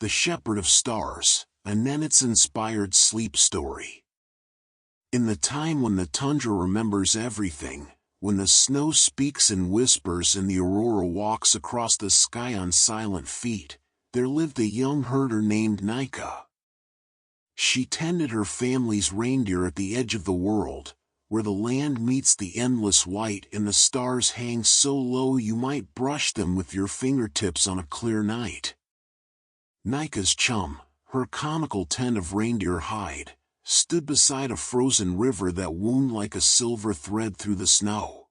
The Shepherd of Stars, a Nenets-inspired sleep story. In the time when the tundra remembers everything, when the snow speaks in whispers and the aurora walks across the sky on silent feet, there lived a young herder named Nika. She tended her family's reindeer at the edge of the world, where the land meets the endless white and the stars hang so low you might brush them with your fingertips on a clear night. Nika's chum, her conical tent of reindeer hide, stood beside a frozen river that wound like a silver thread through the snow.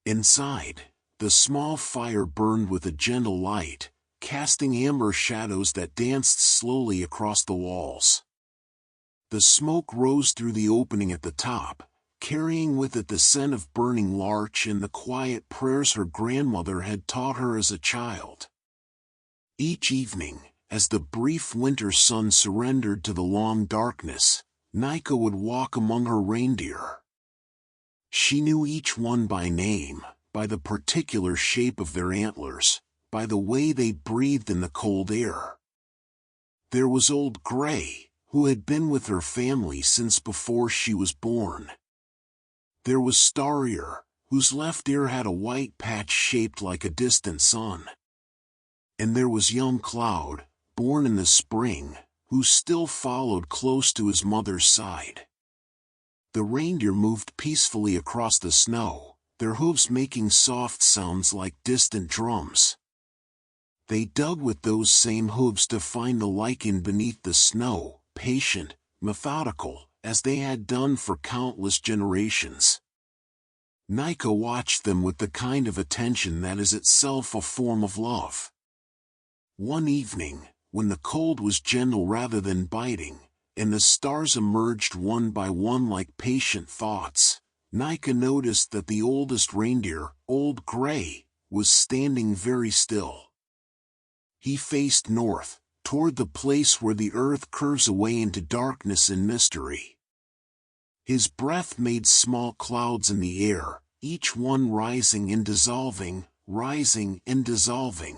Inside, the small fire burned with a gentle light, casting amber shadows that danced slowly across the walls. The smoke rose through the opening at the top, carrying with it the scent of burning larch and the quiet prayers her grandmother had taught her as a child. Each evening, as the brief winter sun surrendered to the long darkness, Nika would walk among her reindeer. She knew each one by name, by the particular shape of their antlers, by the way they breathed in the cold air. There was Old Gray, who had been with her family since before she was born. There was Star Ear, whose left ear had a white patch shaped like a distant sun. And there was young Cloud, born in the spring, who still followed close to his mother's side. The reindeer moved peacefully across the snow, their hooves making soft sounds like distant drums. They dug with those same hooves to find the lichen beneath the snow, patient, methodical, as they had done for countless generations. Nika watched them with the kind of attention that is itself a form of love. One evening, when the cold was gentle rather than biting, and the stars emerged one by one like patient thoughts, Nika noticed that the oldest reindeer, Old Gray, was standing very still. He faced north, toward the place where the earth curves away into darkness and mystery. His breath made small clouds in the air, each one rising and dissolving, rising and dissolving.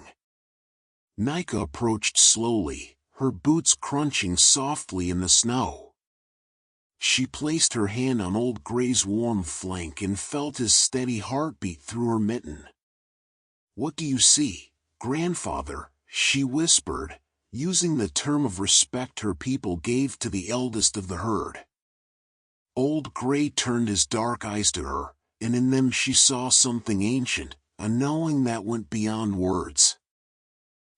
Nika approached slowly, her boots crunching softly in the snow. She placed her hand on Old Gray's warm flank and felt his steady heartbeat through her mitten. "What do you see, grandfather?" she whispered, using the term of respect her people gave to the eldest of the herd. Old Gray turned his dark eyes to her, and in them she saw something ancient, a knowing that went beyond words.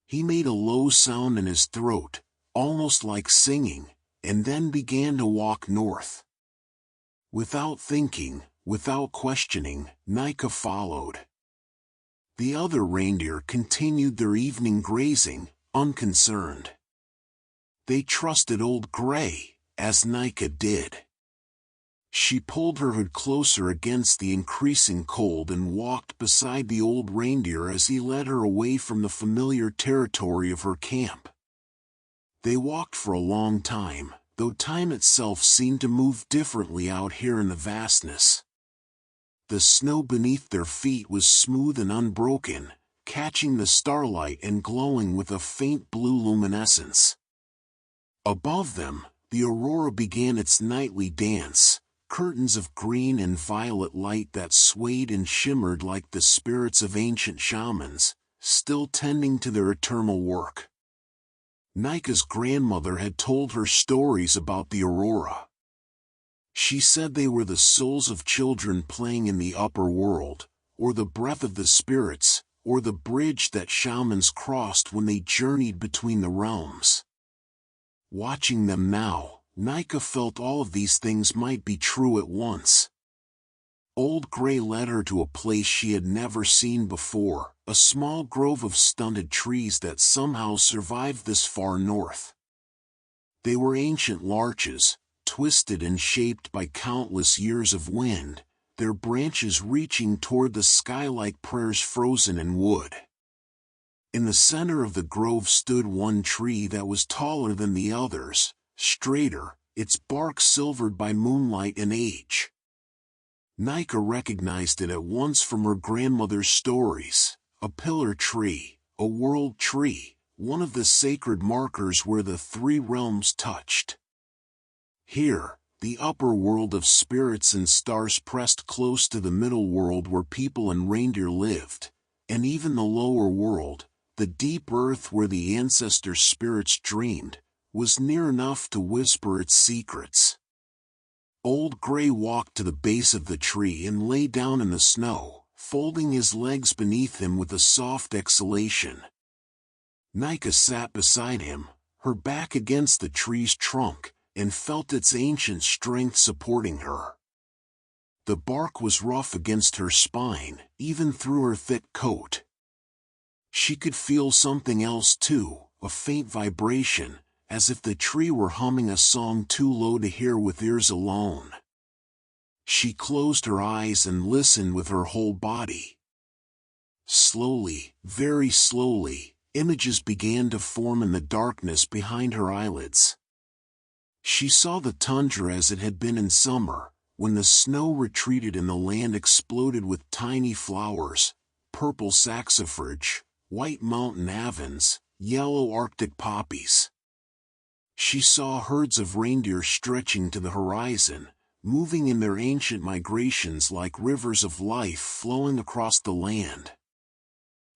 He made a low sound in his throat, almost like singing, and then began to walk north. Without thinking, without questioning, Nika followed. The other reindeer continued their evening grazing, unconcerned. They trusted Old Gray, as Nika did. She pulled her hood closer against the increasing cold and walked beside the old reindeer as he led her away from the familiar territory of her camp. They walked for a long time, though time itself seemed to move differently out here in the vastness. The snow beneath their feet was smooth and unbroken, catching the starlight and glowing with a faint blue luminescence. Above them, the aurora began its nightly dance, curtains of green and violet light that swayed and shimmered like the spirits of ancient shamans, still tending to their eternal work. Nika's grandmother had told her stories about the aurora. She said they were the souls of children playing in the upper world, or the breath of the spirits, or the bridge that shamans crossed when they journeyed between the realms. Watching them now, Nika felt all of these things might be true at once. Old Gray led her to a place she had never seen before, a small grove of stunted trees that somehow survived this far north. They were ancient larches, twisted and shaped by countless years of wind, their branches reaching toward the sky like prayers frozen in wood. In the center of the grove stood one tree that was taller than the others, straighter, its bark silvered by moonlight and age. Nika recognized it at once from her grandmother's stories, a pillar tree, a world tree, one of the sacred markers where the three realms touched. Here, the upper world of spirits and stars pressed close to the middle world where people and reindeer lived, and even the lower world, the deep earth where the ancestor spirits dreamed, was near enough to whisper its secrets. Old Gray walked to the base of the tree and lay down in the snow, folding his legs beneath him with a soft exhalation. Nika sat beside him, her back against the tree's trunk, and felt its ancient strength supporting her. The bark was rough against her spine, even through her thick coat. She could feel something else too, a faint vibration, as if the tree were humming a song too low to hear with ears alone. She closed her eyes and listened with her whole body. Slowly, very slowly, images began to form in the darkness behind her eyelids. She saw the tundra as it had been in summer, when the snow retreated and the land exploded with tiny flowers, purple saxifrage, white mountain avens, yellow Arctic poppies. She saw herds of reindeer stretching to the horizon, moving in their ancient migrations like rivers of life flowing across the land.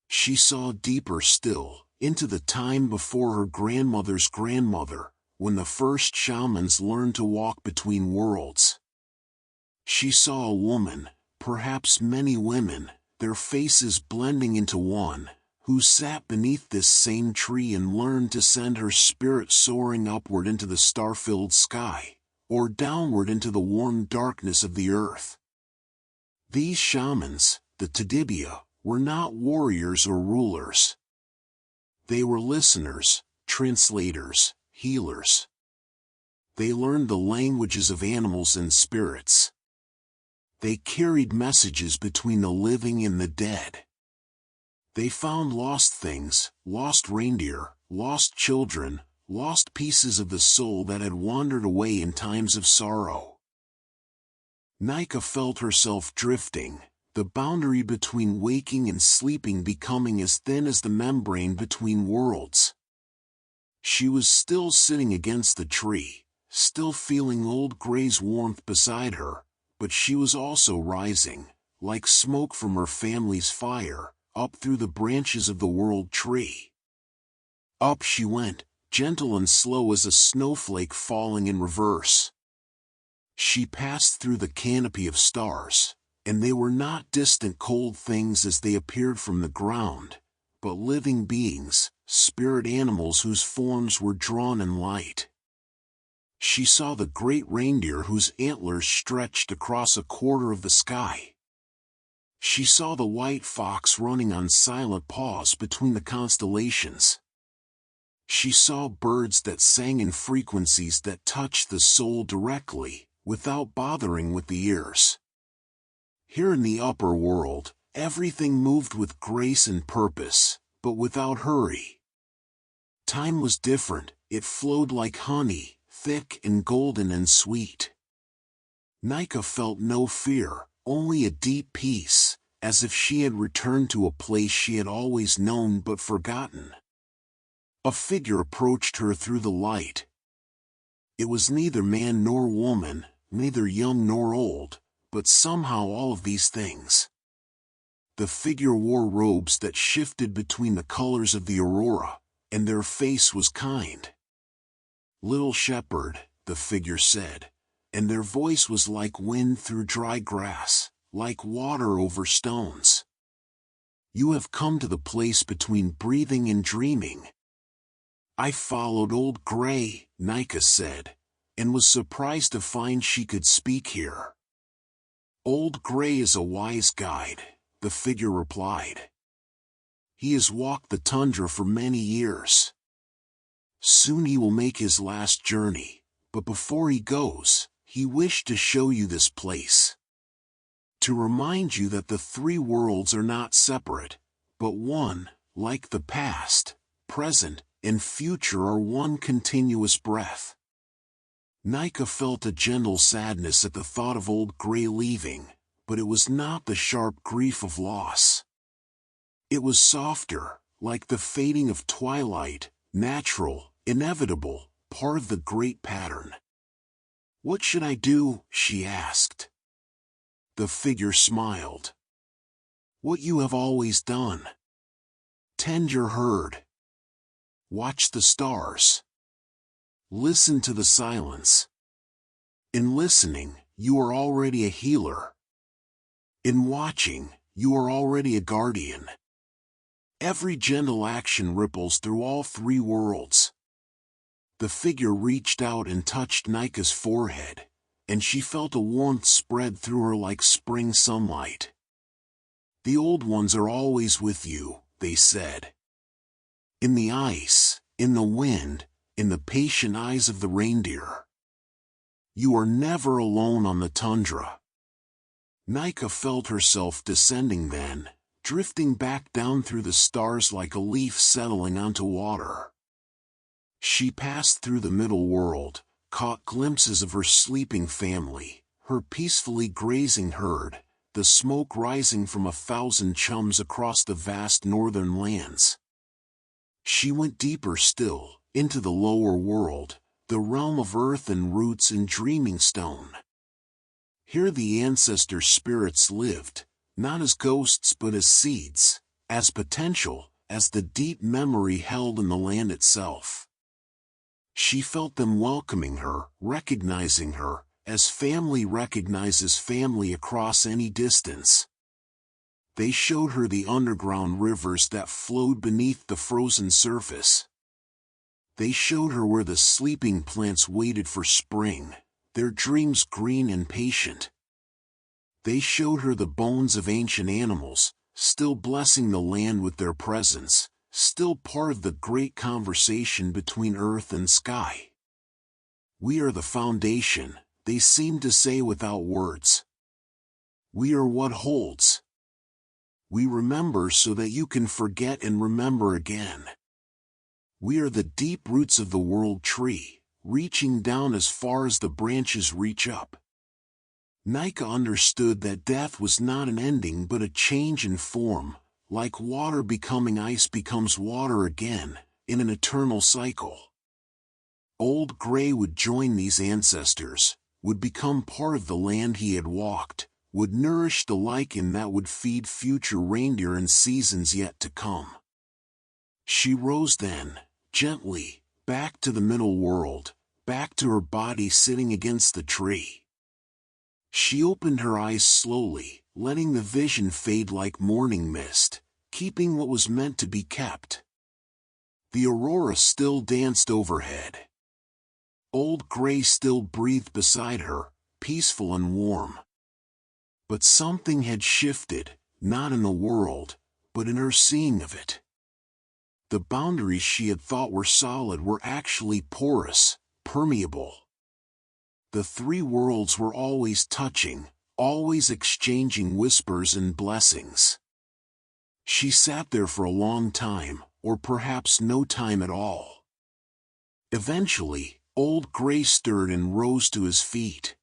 She saw deeper still, into the time before her grandmother's grandmother, when the first shamans learned to walk between worlds. She saw a woman, perhaps many women, their faces blending into one, who sat beneath this same tree and learned to send her spirit soaring upward into the star-filled sky, or downward into the warm darkness of the earth. These shamans, the Tadibia, were not warriors or rulers. They were listeners, translators, healers. They learned the languages of animals and spirits. They carried messages between the living and the dead. They found lost things, lost reindeer, lost children, lost pieces of the soul that had wandered away in times of sorrow. Nika felt herself drifting, the boundary between waking and sleeping becoming as thin as the membrane between worlds. She was still sitting against the tree, still feeling Old Gray's warmth beside her, but she was also rising, like smoke from her family's fire, up through the branches of the world tree. Up she went, gentle and slow as a snowflake falling in reverse. She passed through the canopy of stars, and they were not distant cold things as they appeared from the ground, but living beings, spirit animals whose forms were drawn in light. She saw the great reindeer whose antlers stretched across a quarter of the sky. She saw the white fox running on silent paws between the constellations. She saw birds that sang in frequencies that touched the soul directly, without bothering with the ears. Here in the upper world, everything moved with grace and purpose, but without hurry. Time was different, it flowed like honey, thick and golden and sweet. Nika felt no fear, only a deep peace, as if she had returned to a place she had always known but forgotten. A figure approached her through the light. It was neither man nor woman, neither young nor old, but somehow all of these things. The figure wore robes that shifted between the colors of the aurora, and their face was kind. "Little shepherd," the figure said, and their voice was like wind through dry grass, like water over stones. "You have come to the place between breathing and dreaming." "I followed Old Gray," Nika said, and was surprised to find she could speak here. "Old Gray is a wise guide," the figure replied. "He has walked the tundra for many years. Soon he will make his last journey, but before he goes, he wished to show you this place. To remind you that the three worlds are not separate, but one, like the past, present, and future are one continuous breath." Nika felt a gentle sadness at the thought of Old Gray leaving, but it was not the sharp grief of loss. It was softer, like the fading of twilight, natural, inevitable, part of the great pattern. "What should I do?" she asked. The figure smiled. "What you have always done. Tend your herd. Watch the stars. Listen to the silence. In listening, you are already a healer. In watching, you are already a guardian." Every gentle action ripples through all three worlds. The figure reached out and touched Nika's forehead, and she felt a warmth spread through her like spring sunlight. "The old ones are always with you," they said. "In the ice, in the wind, in the patient eyes of the reindeer. You are never alone on the tundra." Nika felt herself descending then, drifting back down through the stars like a leaf settling onto water. She passed through the middle world, caught glimpses of her sleeping family, her peacefully grazing herd, the smoke rising from 1,000 chums across the vast northern lands. She went deeper still, into the lower world, the realm of earth and roots and dreaming stone. Here the ancestor spirits lived, not as ghosts but as seeds, as potential, as the deep memory held in the land itself. She felt them welcoming her, recognizing her, as family recognizes family across any distance. They showed her the underground rivers that flowed beneath the frozen surface. They showed her where the sleeping plants waited for spring, their dreams green and patient. They showed her the bones of ancient animals, still blessing the land with their presence, still part of the great conversation between earth and sky. "We are the foundation," they seemed to say without words. "We are what holds. We remember so that you can forget and remember again. We are the deep roots of the world tree, reaching down as far as the branches reach up." Nika understood that death was not an ending but a change in form, like water becoming ice becomes water again, in an eternal cycle. Old Gray would join these ancestors, would become part of the land he had walked, would nourish the lichen that would feed future reindeer in seasons yet to come. She rose then, gently, back to the middle world, back to her body sitting against the tree. She opened her eyes slowly, letting the vision fade like morning mist, keeping what was meant to be kept. The aurora still danced overhead. Old Gray still breathed beside her, peaceful and warm. But something had shifted, not in the world, but in her seeing of it. The boundaries she had thought were solid were actually porous, permeable. The three worlds were always touching, always exchanging whispers and blessings. She sat there for a long time, or perhaps no time at all. Eventually, Old Gray stirred and rose to his feet.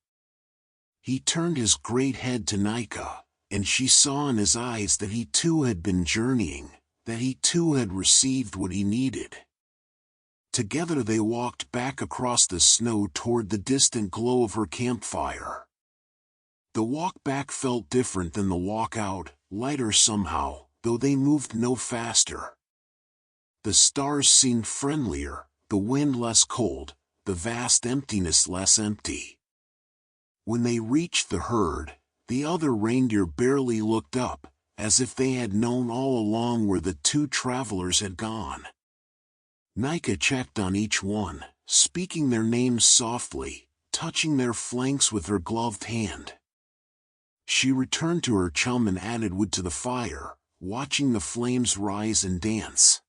He turned his great head to Nika, and she saw in his eyes that he too had been journeying, that he too had received what he needed. Together they walked back across the snow toward the distant glow of her campfire. The walk back felt different than the walk out, lighter somehow, though they moved no faster. The stars seemed friendlier, the wind less cold, the vast emptiness less empty. When they reached the herd, the other reindeer barely looked up, as if they had known all along where the two travelers had gone. Nika checked on each one, speaking their names softly, touching their flanks with her gloved hand. She returned to her chum and added wood to the fire, watching the flames rise and dance.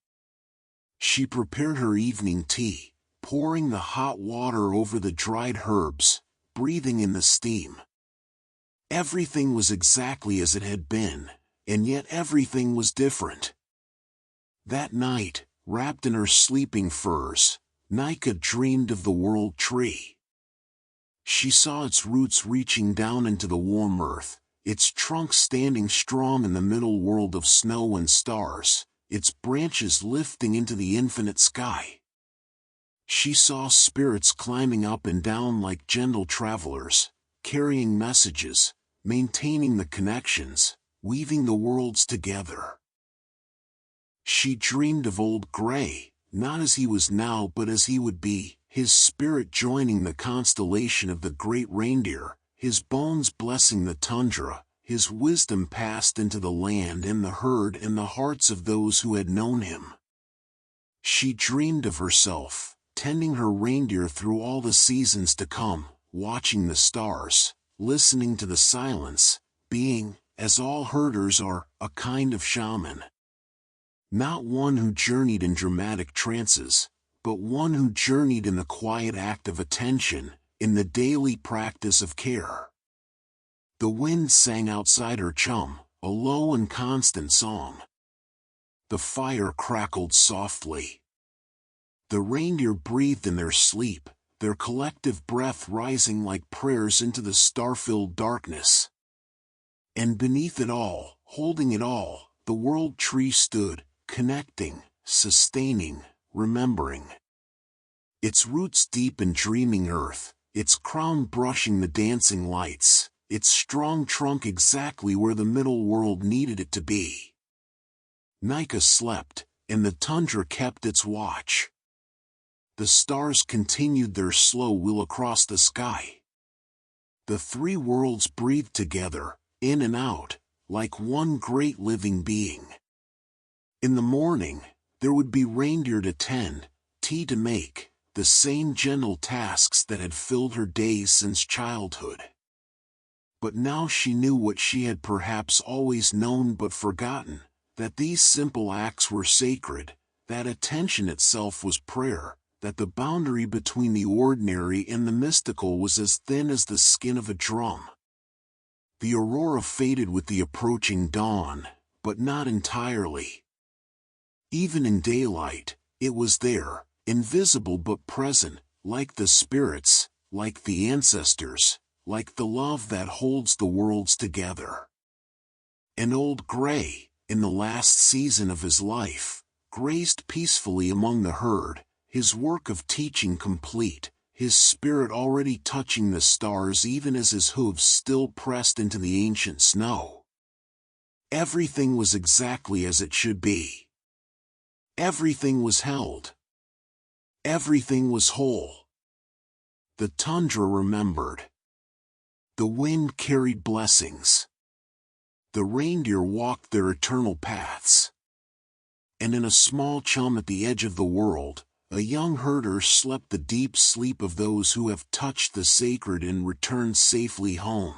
She prepared her evening tea, pouring the hot water over the dried herbs, breathing in the steam. Everything was exactly as it had been, and yet everything was different. That night, wrapped in her sleeping furs, Nika dreamed of the world tree. She saw its roots reaching down into the warm earth, its trunk standing strong in the middle world of snow and stars, its branches lifting into the infinite sky. She saw spirits climbing up and down like gentle travelers, carrying messages, maintaining the connections, weaving the worlds together. She dreamed of old Gray, not as he was now but as he would be, his spirit joining the constellation of the great reindeer, his bones blessing the tundra, his wisdom passed into the land and the herd and the hearts of those who had known him. She dreamed of herself, tending her reindeer through all the seasons to come, watching the stars, listening to the silence, being, as all herders are, a kind of shaman. Not one who journeyed in dramatic trances, but one who journeyed in the quiet act of attention, in the daily practice of care. The wind sang outside her chum, a low and constant song. The fire crackled softly. The reindeer breathed in their sleep, their collective breath rising like prayers into the star-filled darkness. And beneath it all, holding it all, the world tree stood, connecting, sustaining, remembering. Its roots deep in dreaming earth, its crown brushing the dancing lights, its strong trunk exactly where the middle world needed it to be. Nika slept, and the tundra kept its watch. The stars continued their slow wheel across the sky. The three worlds breathed together, in and out, like one great living being. In the morning, there would be reindeer to tend, tea to make, the same gentle tasks that had filled her days since childhood. But now she knew what she had perhaps always known but forgotten, that these simple acts were sacred, that attention itself was prayer, that the boundary between the ordinary and the mystical was as thin as the skin of a drum. The aurora faded with the approaching dawn, but not entirely. Even in daylight, it was there, invisible but present, like the spirits, like the ancestors, like the love that holds the worlds together. And old Gray, in the last season of his life, grazed peacefully among the herd, his work of teaching complete, his spirit already touching the stars even as his hooves still pressed into the ancient snow. Everything was exactly as it should be. Everything was held. Everything was whole. The tundra remembered. The wind carried blessings. The reindeer walked their eternal paths. And in a small chum at the edge of the world, a young herder slept the deep sleep of those who have touched the sacred and returned safely home.